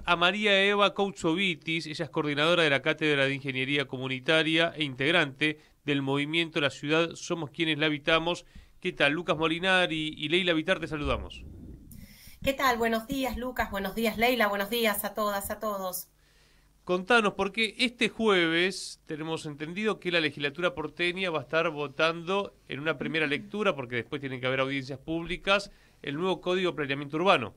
A María Eva Couchovitis, ella es coordinadora de la Cátedra de Ingeniería Comunitaria e integrante del movimiento La Ciudad Somos Quienes la Habitamos. ¿Qué tal? Lucas Molinari y Leila Vitar, te saludamos. ¿Qué tal? Buenos días, Lucas. Buenos días, Leila. Buenos días a todas, a todos. Contanos, porque este jueves tenemos entendido que la legislatura porteña va a estar votando en una primera lectura, porque después tienen que haber audiencias públicas, el nuevo Código de Planeamiento Urbano.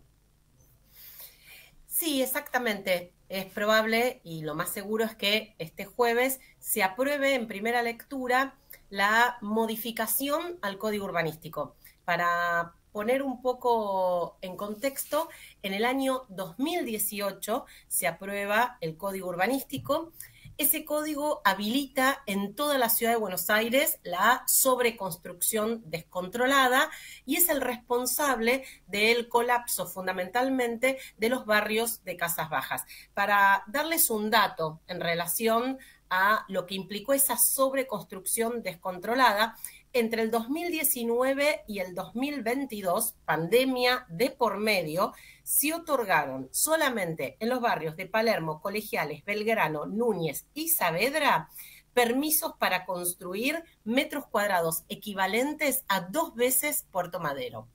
Sí, exactamente. Es probable y lo más seguro es que este jueves se apruebe en primera lectura la modificación al Código Urbanístico. Para poner un poco en contexto, en el año 2018 se aprueba el Código Urbanístico. Ese código habilita en toda la ciudad de Buenos Aires la sobreconstrucción descontrolada y es el responsable del colapso fundamentalmente de los barrios de casas bajas. Para darles un dato en relación a lo que implicó esa sobreconstrucción descontrolada, entre el 2019 y el 2022, pandemia de por medio, se otorgaron solamente en los barrios de Palermo, Colegiales, Belgrano, Núñez y Saavedra permisos para construir metros cuadrados equivalentes a 2 veces Puerto Madero.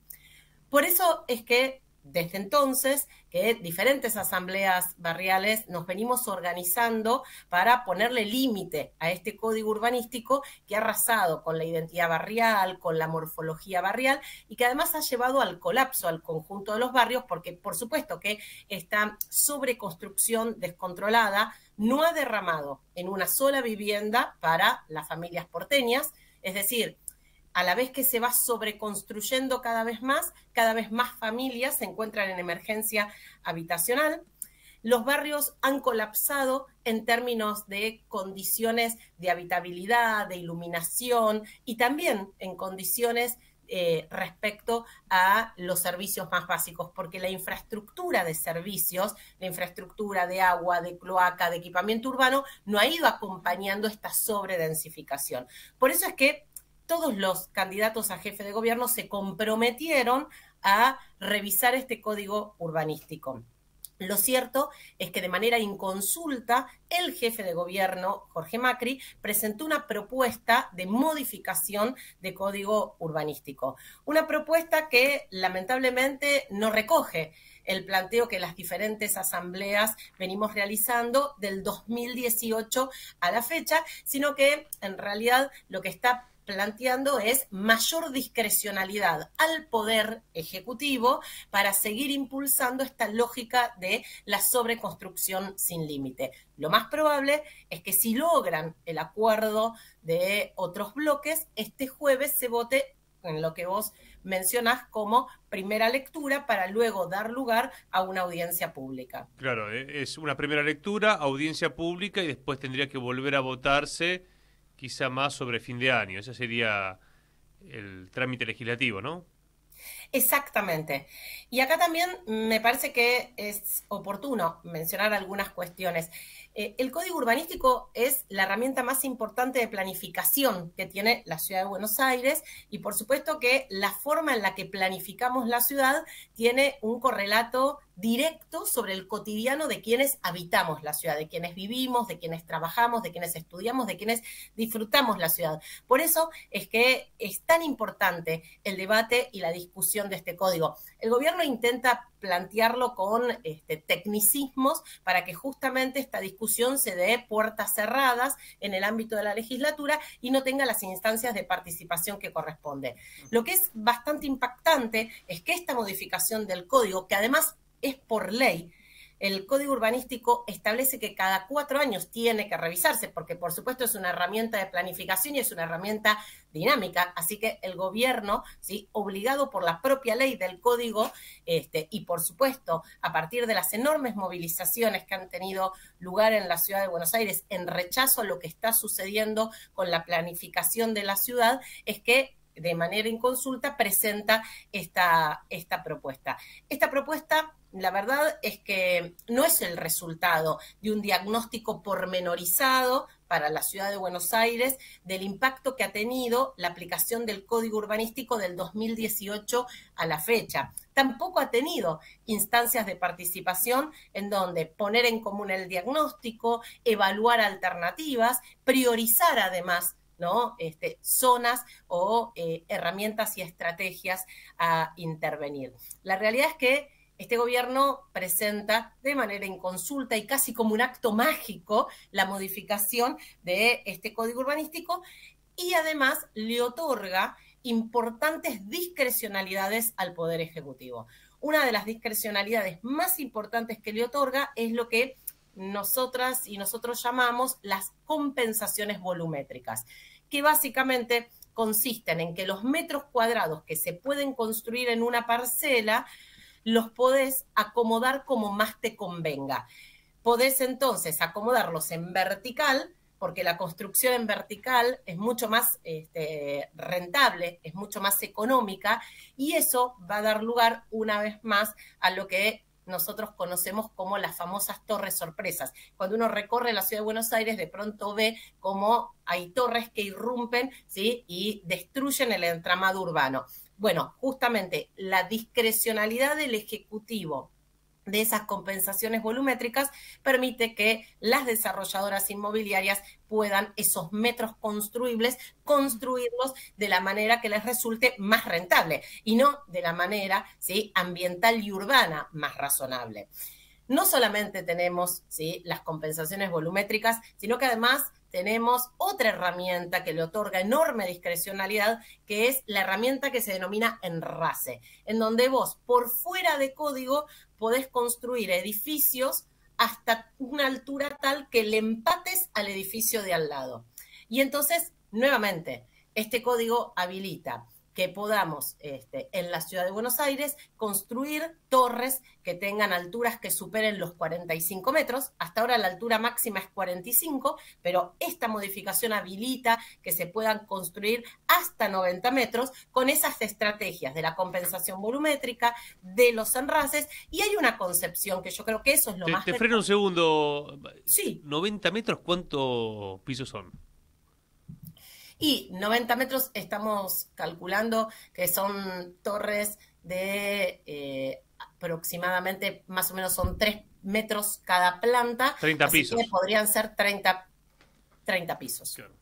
Por eso es que desde entonces que diferentes asambleas barriales nos venimos organizando para ponerle límite a este código urbanístico que ha arrasado con la identidad barrial, con la morfología barrial y que además ha llevado al colapso al conjunto de los barrios porque por supuesto que esta sobreconstrucción descontrolada no ha derramado en una sola vivienda para las familias porteñas, es decir, a la vez que se va sobreconstruyendo cada vez más familias se encuentran en emergencia habitacional. Los barrios han colapsado en términos de condiciones de habitabilidad, de iluminación y también en condiciones respecto a los servicios más básicos, porque la infraestructura de servicios, la infraestructura de agua, de cloaca, de equipamiento urbano, no ha ido acompañando esta sobredensificación. Por eso es que todos los candidatos a jefe de gobierno se comprometieron a revisar este código urbanístico. Lo cierto es que de manera inconsulta el jefe de gobierno, Jorge Macri, presentó una propuesta de modificación de código urbanístico. Una propuesta que lamentablemente no recoge el planteo que las diferentes asambleas venimos realizando del 2018 a la fecha, sino que en realidad lo que está planteando es mayor discrecionalidad al poder ejecutivo para seguir impulsando esta lógica de la sobreconstrucción sin límite. Lo más probable es que si logran el acuerdo de otros bloques, este jueves se vote en lo que vos mencionás como primera lectura para luego dar lugar a una audiencia pública. Claro, es una primera lectura, audiencia pública y después tendría que volver a votarse quizá más sobre fin de año. Ese sería el trámite legislativo, ¿no? Exactamente. Y acá también me parece que es oportuno mencionar algunas cuestiones. El código urbanístico es la herramienta más importante de planificación que tiene la ciudad de Buenos Aires y por supuesto que la forma en la que planificamos la ciudad tiene un correlato directo sobre el cotidiano de quienes habitamos la ciudad, de quienes vivimos, de quienes trabajamos, de quienes estudiamos, de quienes disfrutamos la ciudad. Por eso es que es tan importante el debate y la discusión de este código. El gobierno intenta plantearlo con tecnicismos para que justamente esta discusión se dé puertas cerradas en el ámbito de la legislatura y no tenga las instancias de participación que corresponde. Lo que es bastante impactante es que esta modificación del código, que además es por ley, el código urbanístico establece que cada 4 años tiene que revisarse, porque por supuesto es una herramienta de planificación y es una herramienta dinámica, así que el gobierno, ¿sí?, obligado por la propia ley del código y por supuesto a partir de las enormes movilizaciones que han tenido lugar en la ciudad de Buenos Aires en rechazo a lo que está sucediendo con la planificación de la ciudad, es que de manera inconsulta presenta esta propuesta. Esta propuesta, la verdad es que no es el resultado de un diagnóstico pormenorizado para la ciudad de Buenos Aires del impacto que ha tenido la aplicación del Código Urbanístico del 2018 a la fecha. Tampoco ha tenido instancias de participación en donde poner en común el diagnóstico, evaluar alternativas, priorizar además, ¿no? Zonas o herramientas y estrategias a intervenir. La realidad es que este gobierno presenta de manera inconsulta y casi como un acto mágico la modificación de este código urbanístico y además le otorga importantes discrecionalidades al Poder Ejecutivo. Una de las discrecionalidades más importantes que le otorga es lo que nosotras y nosotros llamamos las compensaciones volumétricas, que básicamente consisten en que los metros cuadrados que se pueden construir en una parcela los podés acomodar como más te convenga. Podés entonces acomodarlos en vertical, porque la construcción en vertical es mucho más rentable, es mucho más económica, y eso va a dar lugar una vez más a lo que nosotros conocemos como las famosas torres sorpresas. Cuando uno recorre la ciudad de Buenos Aires, de pronto ve cómo hay torres que irrumpen, ¿sí? Y destruyen el entramado urbano. Bueno, justamente la discrecionalidad del Ejecutivo de esas compensaciones volumétricas permite que las desarrolladoras inmobiliarias puedan esos metros construibles construirlos de la manera que les resulte más rentable y no de la manera, ¿sí?, ambiental y urbana más razonable. No solamente tenemos, ¿sí?, las compensaciones volumétricas, sino que además tenemos otra herramienta que le otorga enorme discrecionalidad, que es la herramienta que se denomina enrase, en donde vos, por fuera de código, podés construir edificios hasta una altura tal que le empates al edificio de al lado. Y entonces, nuevamente, este código habilita que podamos en la ciudad de Buenos Aires construir torres que tengan alturas que superen los 45 metros. Hasta ahora la altura máxima es 45, pero esta modificación habilita que se puedan construir hasta 90 metros con esas estrategias de la compensación volumétrica, de los enrases, y hay una concepción que yo creo que eso es lo más... Te freno un segundo. Sí. 90 metros, ¿cuántos pisos son? Y 90 metros estamos calculando que son torres de aproximadamente, más o menos son 3 metros cada planta. 30 pisos. Que podrían ser 30 pisos. Claro.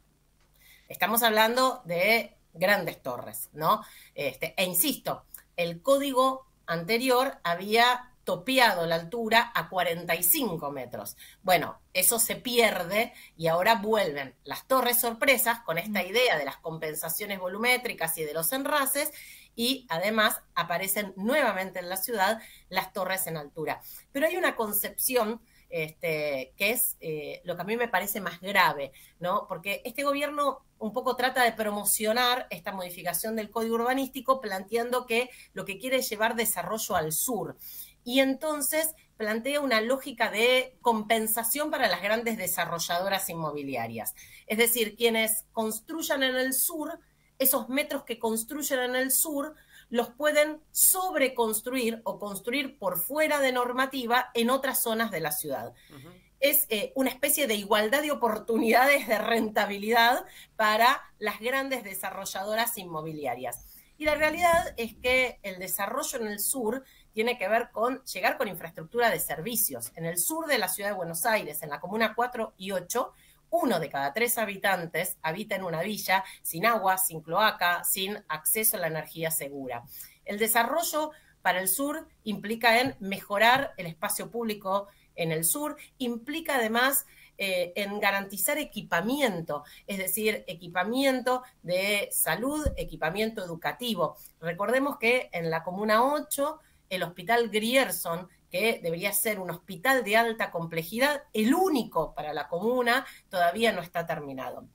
Estamos hablando de grandes torres, ¿no? E insisto, el código anterior había topeado la altura a 45 metros. Bueno, eso se pierde y ahora vuelven las torres sorpresas con esta idea de las compensaciones volumétricas y de los enrases, y además aparecen nuevamente en la ciudad las torres en altura. Pero hay una concepción que es lo que a mí me parece más grave, ¿no? Porque este gobierno un poco trata de promocionar esta modificación del código urbanístico planteando que lo que quiere es llevar desarrollo al sur. Y entonces plantea una lógica de compensación para las grandes desarrolladoras inmobiliarias. Es decir, quienes construyan en el sur, esos metros que construyen en el sur, los pueden sobreconstruir o construir por fuera de normativa en otras zonas de la ciudad. Uh-huh. Es una especie de igualdad de oportunidades de rentabilidad para las grandes desarrolladoras inmobiliarias. Y la realidad es que el desarrollo en el sur tiene que ver con llegar con infraestructura de servicios. En el sur de la ciudad de Buenos Aires, en la comuna 4 y 8, 1 de cada 3 habitantes habita en una villa sin agua, sin cloaca, sin acceso a la energía segura. El desarrollo para el sur implica en mejorar el espacio público en el sur, implica además en garantizar equipamiento, es decir, equipamiento de salud, equipamiento educativo. Recordemos que en la comuna 8, el Hospital Grierson, que debería ser un hospital de alta complejidad, el único para la comuna, todavía no está terminado.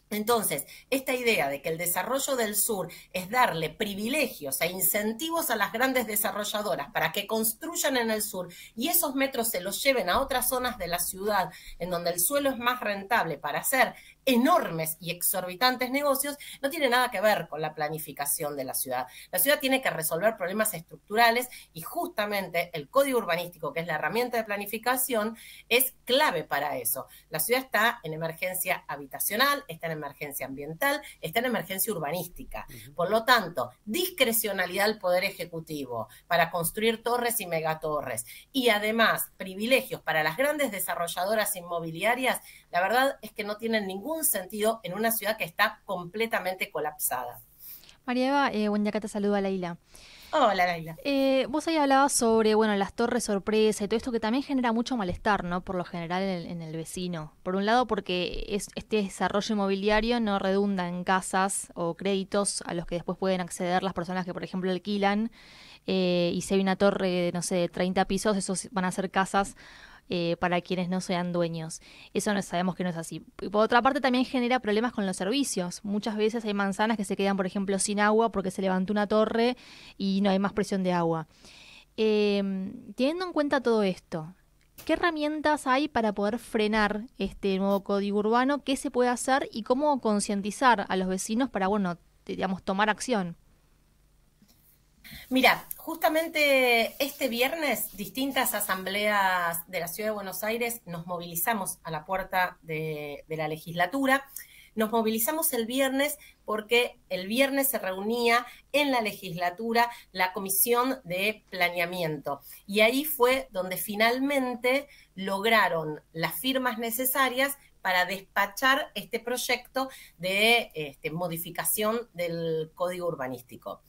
Entonces, esta idea de que el desarrollo del sur es darle privilegios e incentivos a las grandes desarrolladoras para que construyan en el sur y esos metros se los lleven a otras zonas de la ciudad en donde el suelo es más rentable para hacer enormes y exorbitantes negocios, no tiene nada que ver con la planificación de la ciudad. La ciudad tiene que resolver problemas estructurales y justamente el código urbanístico, que es la herramienta de planificación, es clave para eso. La ciudad está en emergencia habitacional, está en emergencia ambiental, está en emergencia urbanística. Por lo tanto, discrecionalidad del Poder Ejecutivo para construir torres y megatorres y además privilegios para las grandes desarrolladoras inmobiliarias, la verdad es que no tienen ningún sentido en una ciudad que está completamente colapsada. María Eva, buen día, acá te saluda Leila. Hola, Leila. Vos ahí hablabas sobre, bueno, las torres sorpresa y todo esto que también genera mucho malestar, ¿no? Por lo general en el vecino. Por un lado porque este desarrollo inmobiliario no redunda en casas o créditos a los que después pueden acceder las personas que, por ejemplo, alquilan, y si hay una torre, no sé, de 30 pisos, esos van a ser casas para quienes no sean dueños. Eso no sabemos que no es así. Y por otra parte también genera problemas con los servicios. Muchas veces hay manzanas que se quedan, por ejemplo, sin agua porque se levantó una torre y no hay más presión de agua. Teniendo en cuenta todo esto, ¿qué herramientas hay para poder frenar este nuevo código urbano? ¿Qué se puede hacer y cómo concientizar a los vecinos para, bueno, digamos, tomar acción? Mira, justamente este viernes distintas asambleas de la Ciudad de Buenos Aires nos movilizamos a la puerta de la legislatura. Nos movilizamos el viernes porque el viernes se reunía en la legislatura la Comisión de Planeamiento y ahí fue donde finalmente lograron las firmas necesarias para despachar este proyecto de modificación del Código Urbanístico.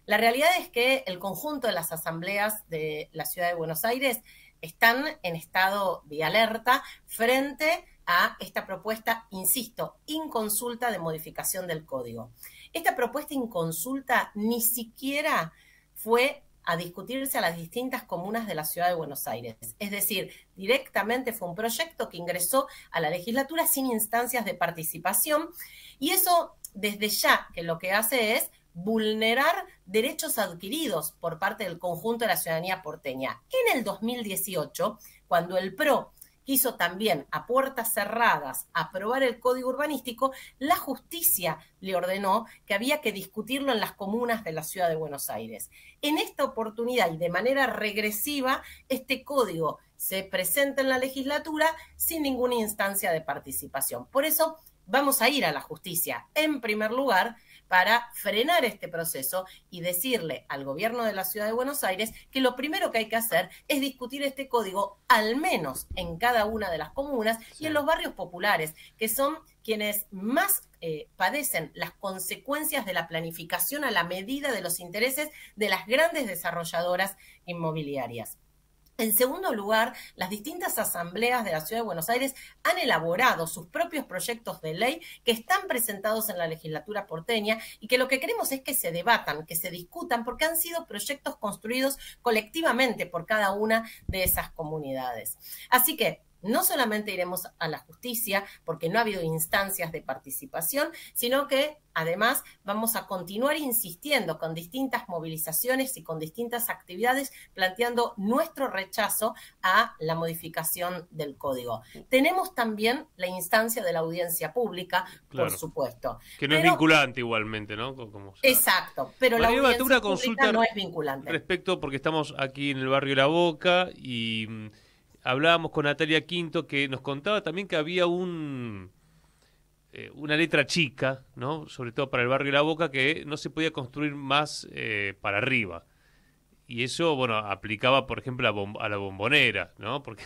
La realidad es que el conjunto de las asambleas de la Ciudad de Buenos Aires están en estado de alerta frente a esta propuesta, insisto, inconsulta de modificación del código. Esta propuesta inconsulta ni siquiera fue a discutirse a las distintas comunas de la Ciudad de Buenos Aires. Es decir, directamente fue un proyecto que ingresó a la legislatura sin instancias de participación y eso desde ya que lo que hace es vulnerar derechos adquiridos por parte del conjunto de la ciudadanía porteña. En el 2018, cuando el PRO quiso también a puertas cerradas aprobar el código urbanístico, la justicia le ordenó que había que discutirlo en las comunas de la Ciudad de Buenos Aires. En esta oportunidad y de manera regresiva, este código se presenta en la legislatura sin ninguna instancia de participación. Por eso vamos a ir a la justicia, en primer lugar, para frenar este proceso y decirle al gobierno de la Ciudad de Buenos Aires que lo primero que hay que hacer es discutir este código al menos en cada una de las comunas y en los barrios populares, que son quienes más padecen las consecuencias de la planificación a la medida de los intereses de las grandes desarrolladoras inmobiliarias. En segundo lugar, las distintas asambleas de la Ciudad de Buenos Aires han elaborado sus propios proyectos de ley que están presentados en la legislatura porteña y que lo que queremos es que se debatan, que se discutan, porque han sido proyectos construidos colectivamente por cada una de esas comunidades. Así que no solamente iremos a la justicia porque no ha habido instancias de participación, sino que además vamos a continuar insistiendo con distintas movilizaciones y con distintas actividades planteando nuestro rechazo a la modificación del código. Tenemos también la instancia de la audiencia pública, claro, por supuesto. Que no es vinculante igualmente, ¿no? Exacto, pero la audiencia pública no es vinculante. Respecto, porque estamos aquí en el barrio La Boca y hablábamos con Natalia Quinto que nos contaba también que había una letra chica, ¿no? Sobre todo para el barrio La Boca, que no se podía construir más para arriba. Y eso, bueno, aplicaba, por ejemplo, a la Bombonera, ¿no? Porque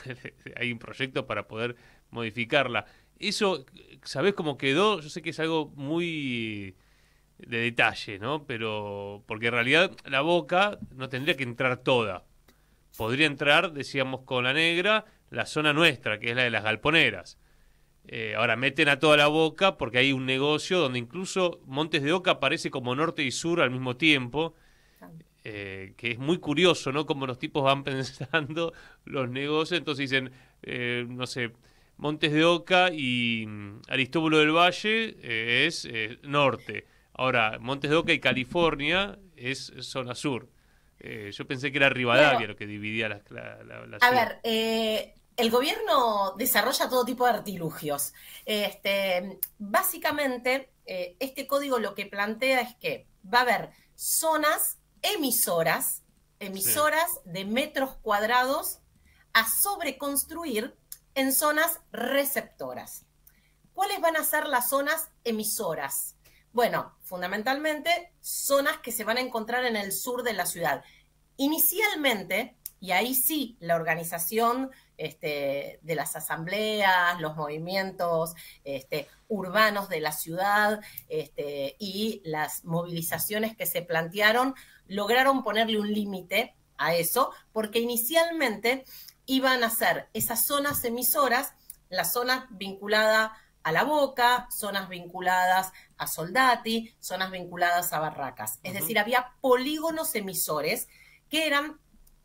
hay un proyecto para poder modificarla. Eso, ¿sabés cómo quedó? Yo sé que es algo muy de detalle, ¿no? Pero porque en realidad La Boca no tendría que entrar toda. Podría entrar, decíamos, con la negra, la zona nuestra, que es la de las galponeras. Ahora meten a toda La Boca porque hay un negocio donde incluso Montes de Oca aparece como norte y sur al mismo tiempo, que es muy curioso, ¿no? Como los tipos van pensando los negocios. Entonces dicen, no sé, Montes de Oca y Aristóbulo del Valle es norte. Ahora, Montes de Oca y California es zona sur. Yo pensé que era Rivadavia lo que dividía la ciudad. A ver, El gobierno desarrolla todo tipo de artilugios. Básicamente, este código lo que plantea es que va a haber zonas emisoras de metros cuadrados a sobreconstruir en zonas receptoras. ¿Cuáles van a ser las zonas emisoras? Bueno, fundamentalmente zonas que se van a encontrar en el sur de la ciudad. Inicialmente, y ahí sí la organización de las asambleas, los movimientos urbanos de la ciudad y las movilizaciones que se plantearon lograron ponerle un límite a eso, porque inicialmente iban a ser esas zonas emisoras, las zonas vinculadas a La Boca, zonas vinculadas a Soldati, zonas vinculadas a Barracas. Es decir, había polígonos emisores que eran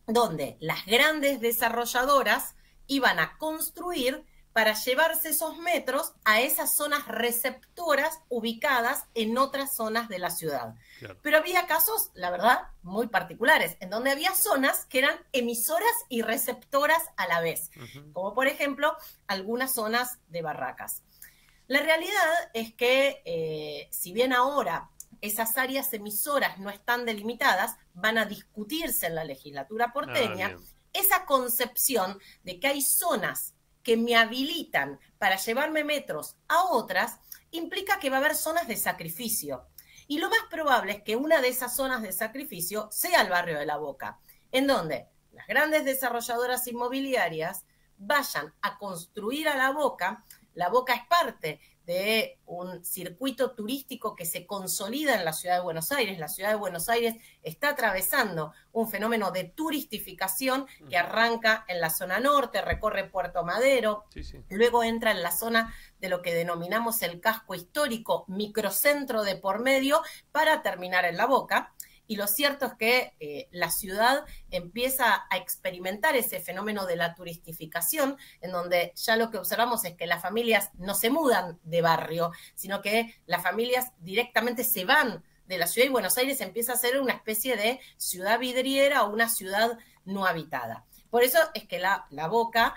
donde las grandes desarrolladoras iban a construir para llevarse esos metros a esas zonas receptoras ubicadas en otras zonas de la ciudad. Claro. Pero había casos, la verdad, muy particulares, en donde había zonas que eran emisoras y receptoras a la vez, como por ejemplo algunas zonas de Barracas. La realidad es que si bien ahora esas áreas emisoras no están delimitadas, van a discutirse en la legislatura porteña, esa concepción de que hay zonas que me habilitan para llevarme metros a otras, implica que va a haber zonas de sacrificio. Y lo más probable es que una de esas zonas de sacrificio sea el barrio de La Boca, en donde las grandes desarrolladoras inmobiliarias vayan a construir a La Boca. La Boca es parte de un circuito turístico que se consolida en la ciudad de Buenos Aires. La ciudad de Buenos Aires está atravesando un fenómeno de turistificación que arranca en la zona norte, recorre Puerto Madero, luego entra en la zona de lo que denominamos el casco histórico, microcentro de por medio, para terminar en La Boca. Y lo cierto es que la ciudad empieza a experimentar ese fenómeno de la turistificación, en donde ya lo que observamos es que las familias no se mudan de barrio, sino que las familias directamente se van de la ciudad y Buenos Aires empieza a ser una especie de ciudad vidriera o una ciudad no habitada. Por eso es que la Boca,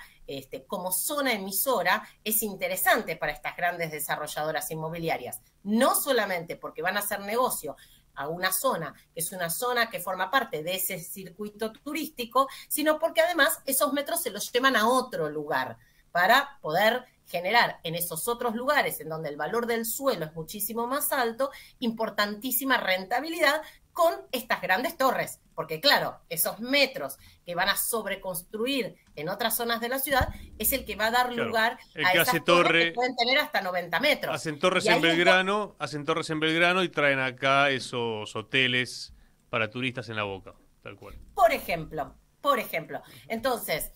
como zona emisora, es interesante para estas grandes desarrolladoras inmobiliarias. No solamente porque van a hacer negocio a una zona, que es una zona que forma parte de ese circuito turístico, sino porque además esos metros se los llevan a otro lugar para poder generar en esos otros lugares en donde el valor del suelo es muchísimo más alto, importantísima rentabilidad con estas grandes torres. Porque claro, esos metros que van a sobreconstruir en otras zonas de la ciudad es el que va a dar lugar a esas torres que pueden tener hasta 90 metros. Hacen torres en Belgrano y traen acá esos hoteles para turistas en La Boca, tal cual. Por ejemplo. Entonces,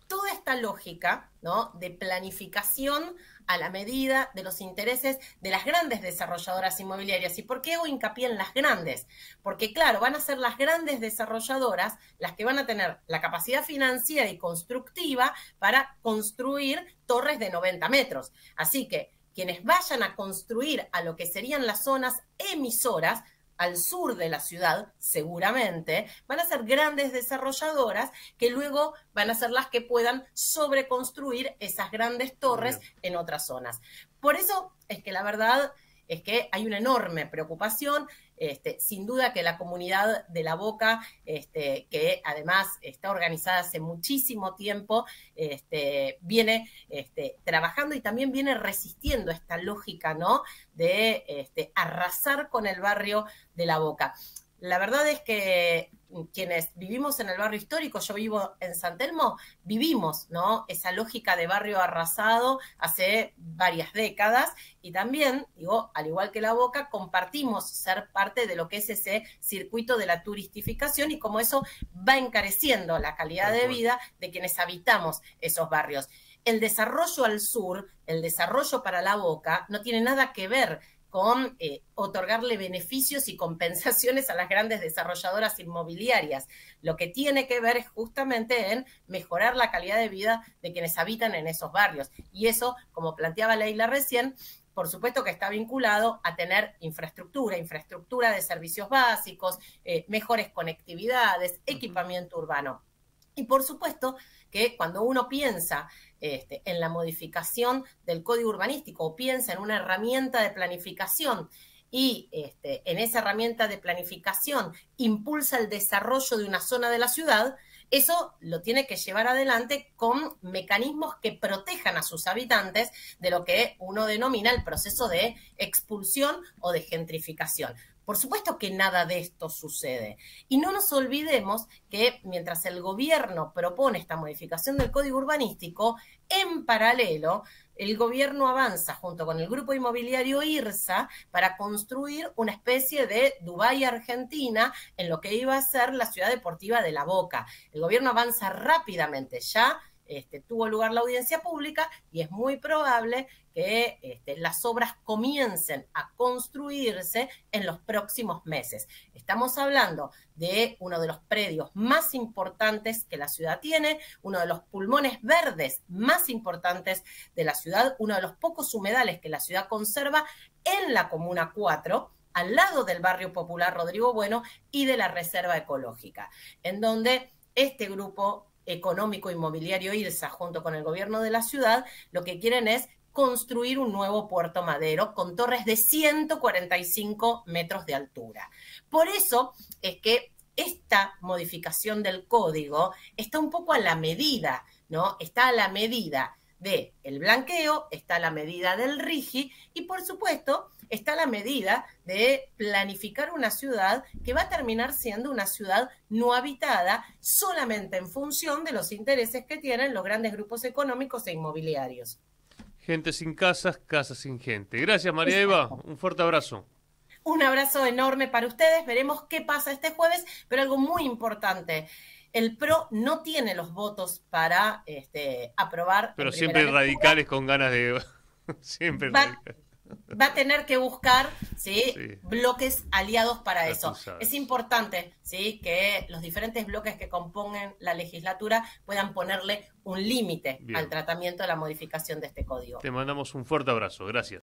toda esta lógica, ¿no?, de planificación a la medida de los intereses de las grandes desarrolladoras inmobiliarias. ¿Y por qué hago hincapié en las grandes? Porque, claro, van a ser las grandes desarrolladoras las que van a tener la capacidad financiera y constructiva para construir torres de 90 metros. Así que quienes vayan a construir a lo que serían las zonas emisoras, al sur de la ciudad, seguramente, van a ser grandes desarrolladoras que luego van a ser las que puedan sobreconstruir esas grandes torres en otras zonas. Por eso es que la verdad es que hay una enorme preocupación, sin duda que la comunidad de La Boca, que además está organizada hace muchísimo tiempo, viene trabajando y también viene resistiendo esta lógica, ¿no?, de arrasar con el barrio de La Boca. La verdad es que quienes vivimos en el barrio histórico, yo vivo en San Telmo, vivimos, ¿no?, esa lógica de barrio arrasado hace varias décadas y también, digo, al igual que La Boca, compartimos ser parte de lo que es ese circuito de la turistificación y cómo eso va encareciendo la calidad de vida de quienes habitamos esos barrios. El desarrollo al sur, el desarrollo para La Boca, no tiene nada que ver con otorgarle beneficios y compensaciones a las grandes desarrolladoras inmobiliarias. Lo que tiene que ver es justamente en mejorar la calidad de vida de quienes habitan en esos barrios. Y eso, como planteaba Leila recién, por supuesto que está vinculado a tener infraestructura de servicios básicos, mejores conectividades, equipamiento urbano. Y por supuesto que cuando uno piensa en la modificación del código urbanístico o piensa en una herramienta de planificación y en esa herramienta de planificación impulsa el desarrollo de una zona de la ciudad, eso lo tiene que llevar adelante con mecanismos que protejan a sus habitantes de lo que uno denomina el proceso de expulsión o de gentrificación. Por supuesto que nada de esto sucede. Y no nos olvidemos que mientras el gobierno propone esta modificación del código urbanístico, en paralelo, el gobierno avanza junto con el grupo inmobiliario IRSA para construir una especie de Dubái Argentina en lo que iba a ser la ciudad deportiva de La Boca. El gobierno avanza rápidamente, ya tuvo lugar la audiencia pública y es muy probable que las obras comiencen a construirse en los próximos meses. Estamos hablando de uno de los predios más importantes que la ciudad tiene, uno de los pulmones verdes más importantes de la ciudad, uno de los pocos humedales que la ciudad conserva en la Comuna 4, al lado del barrio popular Rodrigo Bueno y de la Reserva Ecológica, en donde este grupo económico inmobiliario IRSA junto con el gobierno de la ciudad lo que quieren es construir un nuevo Puerto Madero con torres de 145 metros de altura. Por eso es que esta modificación del código está un poco a la medida, ¿no? Está a la medida del blanqueo, está a la medida del RIGI y, por supuesto, está a la medida de planificar una ciudad que va a terminar siendo una ciudad no habitada solamente en función de los intereses que tienen los grandes grupos económicos e inmobiliarios. Gente sin casas, casas sin gente. Gracias, María Eva. Un fuerte abrazo. Un abrazo enorme para ustedes. Veremos qué pasa este jueves, pero algo muy importante. El PRO no tiene los votos para aprobar. Pero siempre radicales con ganas de... siempre radicales. Va a tener que buscar bloques aliados para eso. Es importante que los diferentes bloques que componen la legislatura puedan ponerle un límite al tratamiento de la modificación de este código. Te mandamos un fuerte abrazo. Gracias.